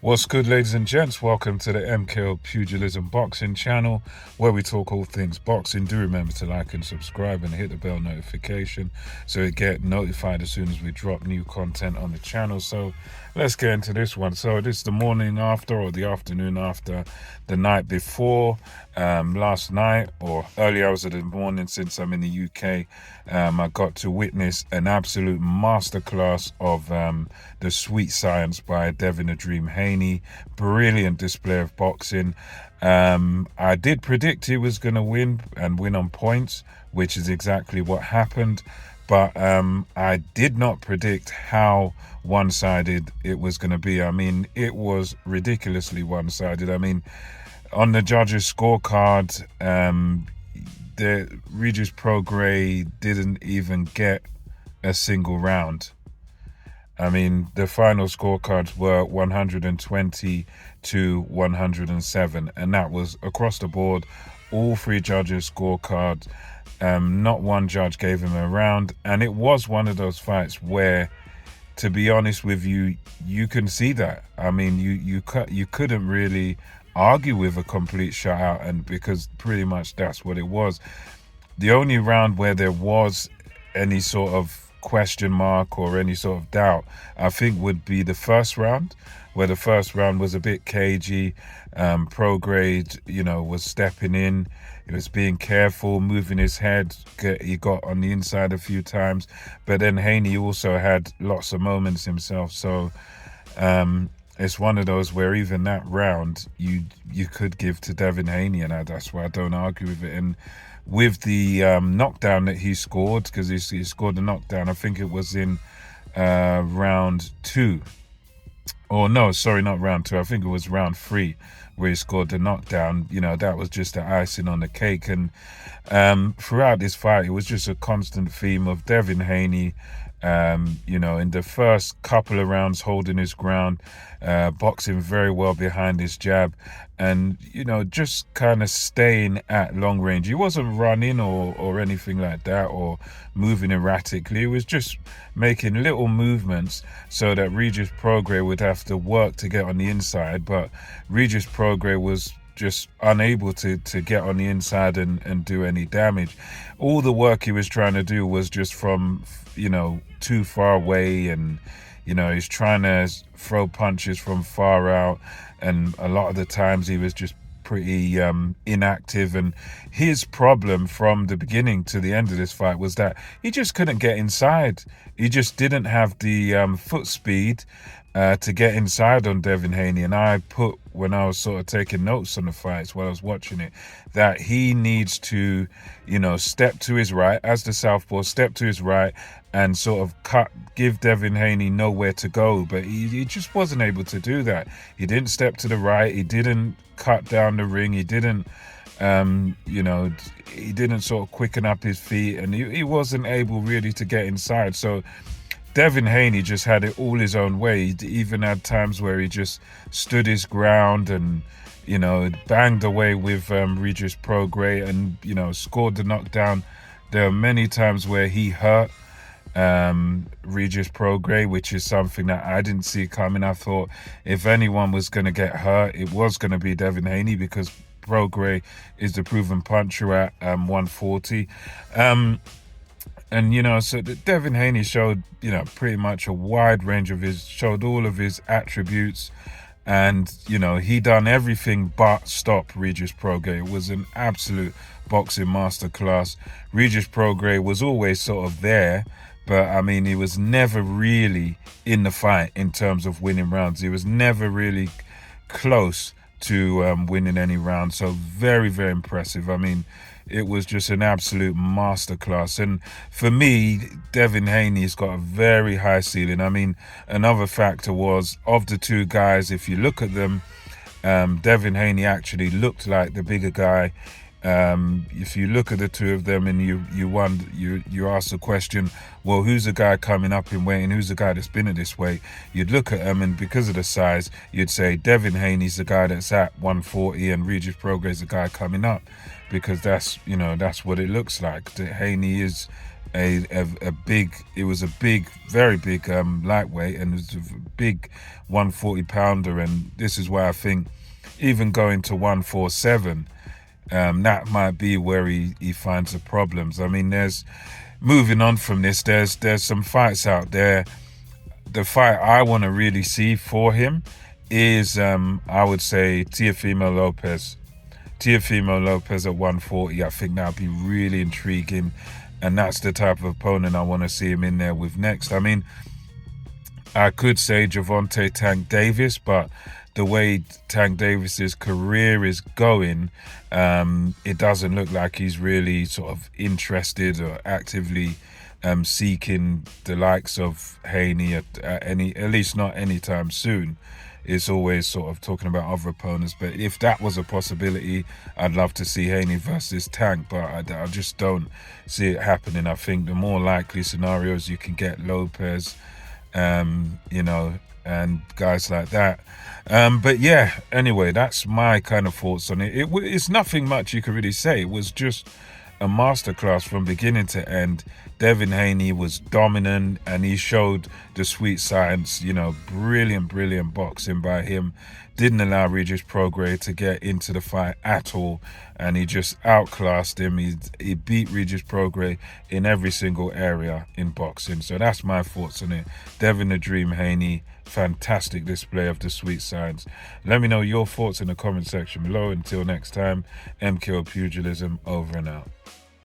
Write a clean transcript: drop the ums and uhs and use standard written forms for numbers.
What's good, ladies and gents? Welcome to the MKO Pugilism Boxing channel, where we talk all things boxing. Do remember to like and subscribe and hit the bell notification so you get notified as soon as we drop new content on the channel. So let's get into this one. So this is the morning after, or the afternoon after the night before. Last night or early hours of the morning, since I'm in the UK, I got to witness an absolute masterclass of the sweet science by Devin "The Dream" Haney. Brilliant display of boxing. I did predict he was going to win and win on points, which is exactly what happened. But I did not predict how one-sided it was going to be. I mean, it was ridiculously one-sided. I mean, on the judges' scorecard, the Regis Prograis didn't even get a single round. I mean, the final scorecards were 120 to 107, and that was across the board. All three judges' scorecards. Not one judge gave him a round, and it was one of those fights where, to be honest with you, you can see that. I mean, you couldn't really argue with a complete shutout, and because pretty much that's what it was. The only round where there was any sort of question mark or any sort of doubt, I think, would be the first round, where the first round was a bit cagey. Prograis, was stepping in. He was being careful, moving his head. He got on the inside a few times, but then Haney also had lots of moments himself. So it's one of those where even that round you could give to Devin Haney, and that's why I don't argue with it. And with the knockdown that he scored, because he scored a knockdown, I think it was in round two. Or no, sorry, not round two. I think it was round three where he scored the knockdown. That was just the icing on the cake. And throughout this fight, it was just a constant theme of Devin Haney, in the first couple of rounds holding his ground, boxing very well behind his jab, and just kind of staying at long range. He wasn't running or anything like that, or moving erratically. He was just making little movements so that Regis Prograis would have to work to get on the inside, but Regis Prograis was just unable to get on the inside and do any damage. All the work he was trying to do was just from too far away, and he's trying to throw punches from far out, and a lot of the times he was just pretty inactive. And his problem from the beginning to the end of this fight was that he just couldn't get inside. He just didn't have the foot speed to get inside on Devin Haney. And I put, when I was sort of taking notes on the fights while I was watching it, that he needs to, step to his right as the southpaw, step to his right and sort of give Devin Haney nowhere to go. But he just wasn't able to do that. He didn't step to the right. He didn't cut down the ring. He didn't, he didn't sort of quicken up his feet, and he wasn't able really to get inside. So Devin Haney just had it all his own way. He even had times where he just stood his ground and, banged away with Regis Prograis and, scored the knockdown. There are many times where he hurt Regis Prograis, which is something that I didn't see coming. I thought if anyone was going to get hurt, it was going to be Devin Haney, because Prograis is the proven puncher at 140. So Devin Haney showed, pretty much a wide range of showed all of his attributes. And, he done everything but stop Regis Prograis. It was an absolute boxing masterclass. Regis Prograis was always sort of there, but, I mean, he was never really in the fight in terms of winning rounds. He was never really close to winning any round. So very, very impressive. I mean, it was just an absolute masterclass. And for me, Devin Haney's got a very high ceiling. I mean, another factor was, of the two guys, if you look at them, Devin Haney actually looked like the bigger guy. If you look at the two of them and you ask the question, well, who's the guy coming up in weight and who's the guy that's been at this weight? You'd look at them, and because of the size, you'd say Devin Haney's the guy that's at 140 and Regis Prograis is the guy coming up, because that's what it looks like. Haney is a big, it was a big, very big lightweight, and it was a big 140 pounder. And this is why I think even going to 147, that might be where he finds the problems. I mean, moving on from this, there's some fights out there. The fight I want to really see for him is, I would say, Teofimo Lopez at 140. I think that would be really intriguing, and that's the type of opponent I want to see him in there with next. I mean, I could say Gervonta Tank Davis, but the way Tank Davis's career is going, it doesn't look like he's really sort of interested or actively seeking the likes of Haney at least not anytime soon. It's always sort of talking about other opponents. But if that was a possibility, I'd love to see Haney versus Tank, but I just don't see it happening. I think the more likely scenarios, you can get Lopez, you know, and guys like that. But yeah, anyway, that's my kind of thoughts on it. It's nothing much you could really say. It was just a masterclass from beginning to end. Devin Haney was dominant, and he showed the sweet science. You know, brilliant boxing by him. Didn't allow Regis Prograis to get into the fight at all, and he just outclassed him. He beat Regis Prograis in every single area in boxing. So that's my thoughts on it. Devin the Dream Haney, fantastic display of the sweet science. Let me know your thoughts in the comment section below. Until next time, MKO Pugilism, over and out.